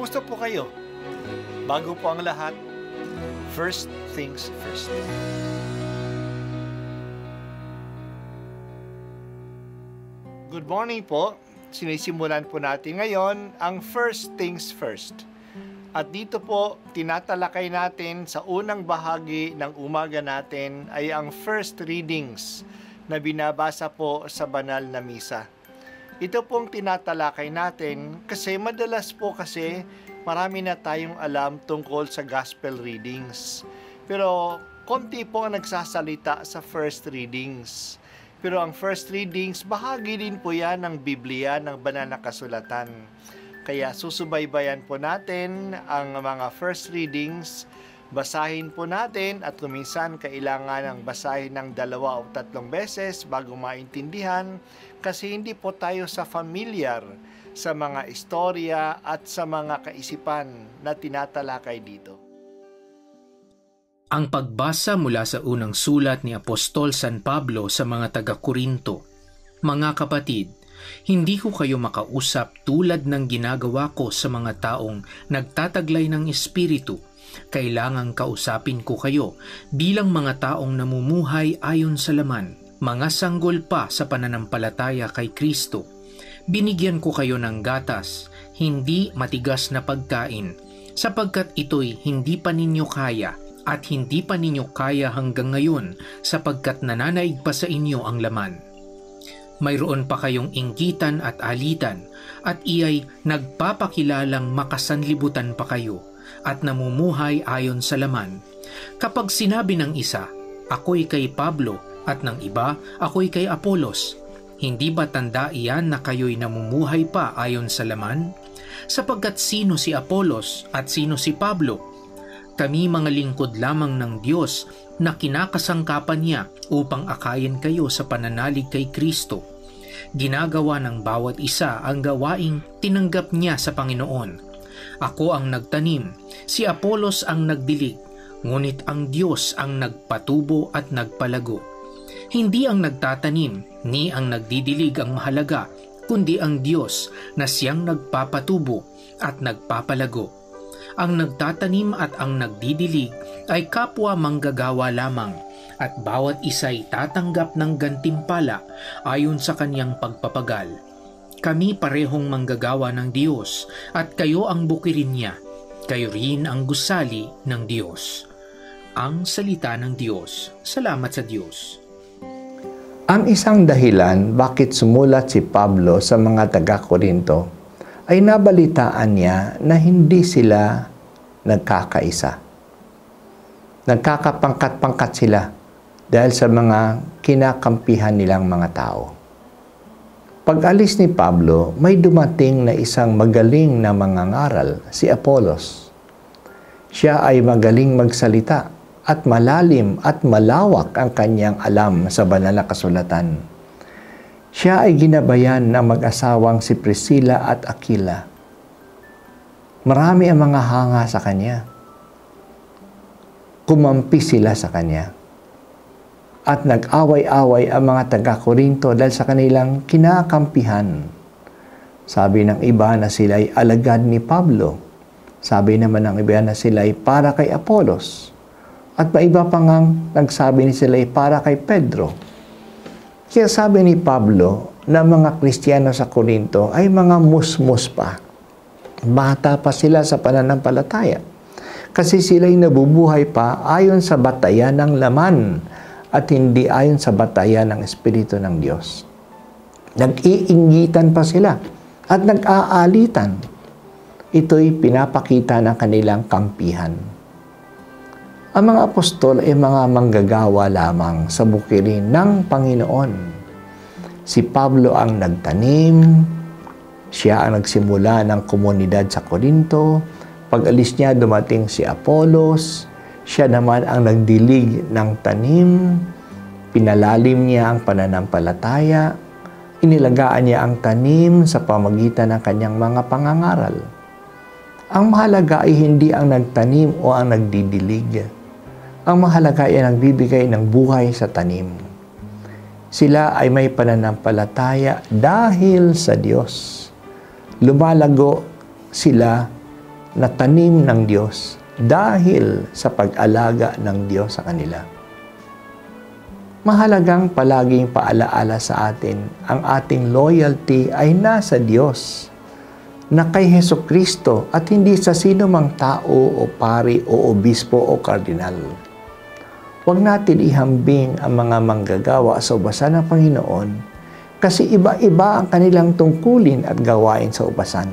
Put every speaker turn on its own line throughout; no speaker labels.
Kumusta po kayo? Bago po ang lahat, first things first. Good morning po. Sinisimulan po natin ngayon ang first things first. At dito po, tinatalakay natin sa unang bahagi ng umaga natin ay ang first readings na binabasa po sa banal na misa. Ito pong tinatalakay natin kasi madalas po kasi marami na tayong alam tungkol sa gospel readings. Pero konti po ang nagsasalita sa first readings. Pero ang first readings, bahagi din po yan ng Biblia, ng banal na kasulatan. Kaya susubaybayan po natin ang mga first readings, basahin po natin at kuminsan kailangan ng basahin ng 2 o 3 beses bago maintindihan kasi hindi po tayo familiar sa mga istorya at sa mga kaisipan na tinatalakay dito.
Ang pagbasa mula sa unang sulat ni Apostol San Pablo sa mga taga-Korinto. Mga kapatid, hindi ko kayo makausap tulad ng ginagawa ko sa mga taong nagtataglay ng Espiritu. Kailangang kausapin ko kayo bilang mga taong namumuhay ayon sa laman, mga sanggol pa sa pananampalataya kay Kristo. Binigyan ko kayo ng gatas, hindi matigas na pagkain, sapagkat ito'y hindi pa ninyo kaya at hindi pa ninyo kaya hanggang ngayon sapagkat nananaig pa sa inyo ang laman. Mayroon pa kayong inggitan at alitan at iya'y nagpapakilalang makasanlibutan pa kayo at namumuhay ayon sa laman. Kapag sinabi ng isa, ako'y kay Pablo at ng iba, ako'y kay Apolos, hindi ba tanda iyan na kayo'y namumuhay pa ayon sa laman? Sapagkat sino si Apolos at sino si Pablo? Kami mga lingkod lamang ng Diyos na kinakasangkapan niya upang akayin kayo sa pananalig kay Kristo. Ginagawa ng bawat isa ang gawaing tinanggap niya sa Panginoon. Ako ang nagtanim, si Apolos ang nagdilig, ngunit ang Diyos ang nagpatubo at nagpalago. Hindi ang nagtatanim ni ang nagdidilig ang mahalaga, kundi ang Diyos na siyang nagpapatubo at nagpapalago. Ang nagtatanim at ang nagdidilig ay kapwa manggagawa lamang at bawat isa'y tatanggap ng gantimpala ayon sa kanyang pagpapagal. Kami parehong manggagawa ng Diyos at kayo ang bukirin niya. Kayo rin ang gusali ng Diyos. Ang salita ng Diyos. Salamat sa Diyos.
Ang isang dahilan bakit sumulat si Pablo sa mga taga-Korinto ay nabalitaan niya na hindi sila nagkakaisa. Nagkakapangkat-pangkat sila dahil sa mga kinakampihan nilang mga tao. Pag-alis ni Pablo, may dumating na isang magaling na mangangaral, si Apolos. Siya ay magaling magsalita at malalim at malawak ang kanyang alam sa banal na kasulatan. Siya ay ginabayan ng mag-asawang si Priscilla at Aquila. Marami ang mga hanga sa kanya. Kumampi sila sa kanya. At nag-away-away ang mga taga-Korinto dahil sa kanilang kinakampihan. Sabi ng iba na sila ay alagad ni Pablo. Sabi naman ng iba na sila ay para kay Apolos. At maiba pa ngang nagsabi ni sila ay para kay Pedro. Kaya sabi ni Pablo na mga Kristiyano sa Korinto ay mga musmus pa. Bata pa sila sa pananampalataya. Kasi sila'y nabubuhay pa ayon sa batayan ng laman at hindi ayon sa batayan ng Espiritu ng Diyos. Nag-iinggitan pa sila at nag-aalitan. Ito'y pinapakita ng kanilang kampihan. Ang mga apostol ay mga manggagawa lamang sa bukirin ng Panginoon. Si Pablo ang nagtanim, siya ang nagsimula ng komunidad sa Korinto. Pag-alis niya, dumating si Apolos. Siya naman ang nagdilig ng tanim, pinalalim niya ang pananampalataya, inilagaan niya ang tanim sa pamagitan ng kanyang mga pangangaral. Ang mahalaga ay hindi ang nagtanim o ang nagdidilig. Ang mahalaga ay nagbibigay ng buhay sa tanim. Sila ay may pananampalataya dahil sa Diyos. Lumalago sila na tanim ng Diyos dahil sa pag-alaga ng Diyos sa kanila. Mahalagang palaging paalaala sa atin ang ating loyalty ay nasa Diyos, na kay Hesukristo at hindi sa sino mang tao o pari o obispo o kardinal. Huwag natin ihambing ang mga manggagawa sa ubasan ng Panginoon kasi iba-iba ang kanilang tungkulin at gawain sa ubasan.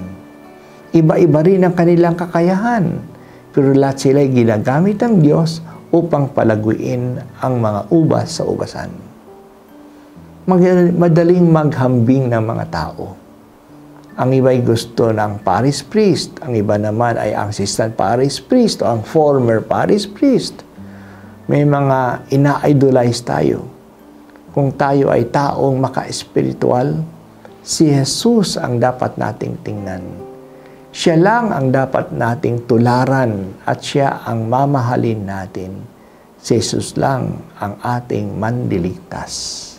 Iba-iba rin ang kanilang kakayahan, pero lahat sila ay ginagamit ng Diyos upang palaguin ang mga ubas sa ubasan. Madaling maghambing ng mga tao. Ang iba ay gusto ng parish priest, ang iba naman ay ang assistant parish priest o ang former parish priest. May mga ina-idolize tayo. Kung tayo ay taong maka-espiritual, si Jesus ang dapat nating tingnan. Siya lang ang dapat nating tularan at siya ang mamahalin natin. Si Jesus lang ang ating mandiligtas.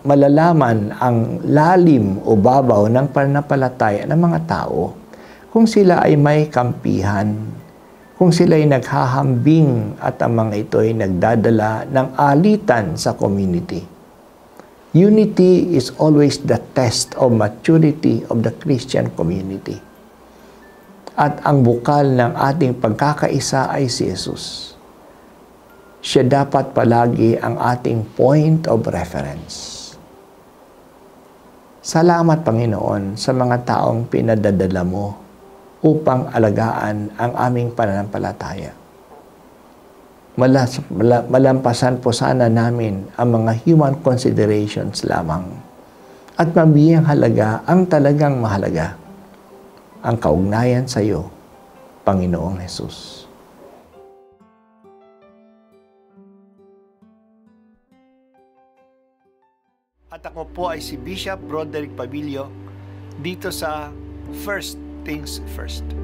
Malalaman ang lalim o babaw ng pananampalataya ng mga tao kung sila ay may kampihan, kung sila ay naghahambing at ang mga ito ay nagdadala ng alitan sa community. Unity is always the test of maturity of the Christian community. At ang bukal ng ating pagkakaisa ay si Jesus. Siya dapat palagi ang ating point of reference. Salamat, Panginoon, sa mga taong pinadadala mo upang alagaan ang aming pananampalataya. Malampasan po sana namin ang mga human considerations lamang at mabiyang halaga ang talagang mahalaga, ang kaugnayan sa iyo, Panginoong Hesus.
At ako po ay si Bishop Broderick Pabilio dito sa First Things First.